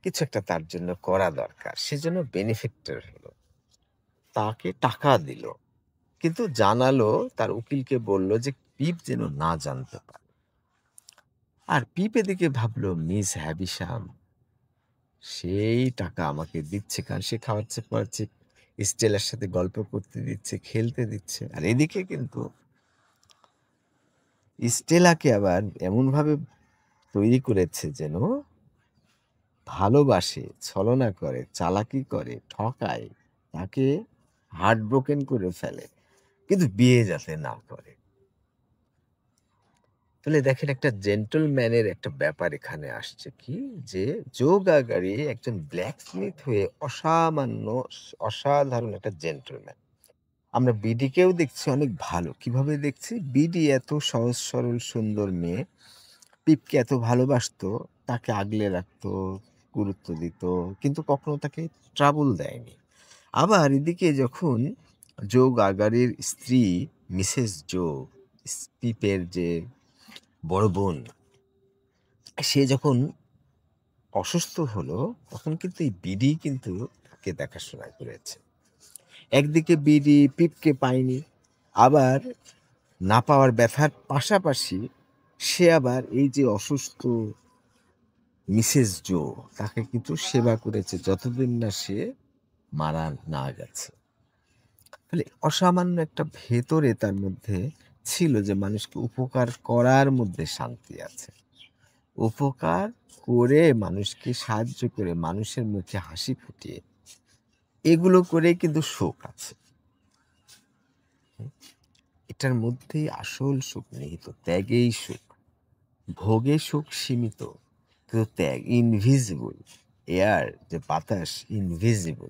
কিছু একটা তার জন্য করা দরকার। সেজন্য বেনিফিটর হলো। তাকে টাকা দিল। কিন্তু জানালো তার উকিলকে বলল যে পিপ যেন না জানতে পারে। আর পিপ এদিকে ভাবলো মিস হ্যাভিশাম সেই টাকা আমাকে দিচ্ছে কারণ সে খাওয়াচ্ছে-পরাচ্ছে, স্টেলার সাথে গল্প করতে দিচ্ছে, খেলতে দিচ্ছে। আর এদিকে কিন্তু স্টেলাকে আবার এমনভাবে তৈরি করেছে যেন ভালোবাসে, ছলনা করে, চালাকি করে, ঠকায়, তাকে হার্ট ব্রোকেন করে ফেলে। কিন্তু বিয়ে যাতে না করে। তাহলে দেখেন একটা জেন্টলম্যানের একটা ব্যাপার এখানে আসছে কি? যে জো গাগারি একজন ব্ল্যাকস্মিথ হয়ে অসাধারণ একটা জেন্টলম্যান। আমরা বিডিকেও দেখছি অনেক ভালো। কিভাবে দেখছি? বিডি এত সহজ সরল সুন্দর মেয়ে, পিপকে এত ভালোবাসতো, তাকে আগলে রাখতো, গুরুত্ব দিত। কিন্তু কখনো তাকে ট্রাবল দেয়নি। আবার এদিকে যখন জো গাগারির স্ত্রী মিসেস জো, পিপের যে বড় বোন, সে যখন অসুস্থ হলো, তখন কিন্তু এই বিডি কিন্তু তাকে দেখাশোনা করেছে। একদিকে বিডি পিপকে পায়নি। আবার না পাওয়ার ব্যথার পাশাপাশি সে আবার এই যে অসুস্থ মিসেস জো, তাকে কিন্তু সেবা করেছে যতদিন না সে মারা না গেছে। তাহলে অসামান্য একটা ভেতরে তার মধ্যে ছিল যে মানুষকে উপকার করার মধ্যে শান্তি আছে। উপকার করে মানুষকে সাহায্য করে মানুষের মুখে হাসি ফুটিয়ে এগুলো করেই কিন্তু সুখ আছে। হুম? এটার মধ্যেই আসল সুখ নিহিত। ত্যাগেই সুখ। ভোগে সুখ সীমিত। কিন্তু ত্যাগ ইনভিজিবল। এয়ার যে বাতাস ইনভিজিবল।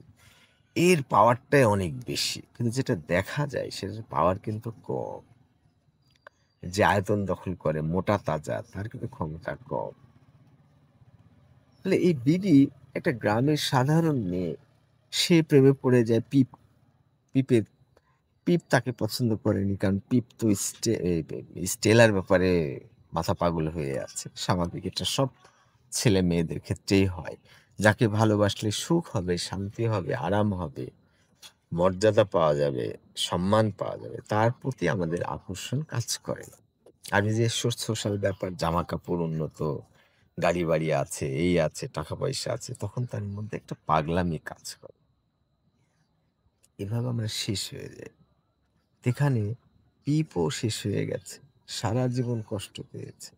এর পাওয়ারটাই অনেক বেশি। কিন্তু যেটা দেখা যায় সেটার পাওয়ার কিন্তু কম। যে আয়তন দখল করে মোটা তাজা তার কিন্তু ক্ষমতা কম। তাহলে এই বিডি একটা গ্রামের সাধারণ মেয়ে। সে প্রেমে পড়ে যায় পিপের। পিপ তাকে পছন্দ করেনি। কারণ পিপ তো স্টেলার ব্যাপারে মাথা পাগল হয়ে আছে। স্বাভাবিক এটা সব ছেলে-মেয়েদের ক্ষেত্রেই হয়। যাকে ভালোবাসলে সুখ হবে, শান্তি হবে, আরাম হবে, মর্যাদা পাওয়া যাবে, সম্মান পাওয়া যাবে, তার প্রতি আমাদের আকর্ষণ কাজ করে না। আর এই যে সোশ্যাল ব্যাপার জামাকাপড় উন্নত, গাড়ি-বাড়ি আছে, এই আছে, টাকা-পয়সা আছে, তখন তার মধ্যে একটা পাগলামি কাজ করে। এভাবে আমরা শেষ হয়ে যাই। এখানে পিপও শেষ হয়ে গেছে। সারা জীবন কষ্ট পেয়েছে।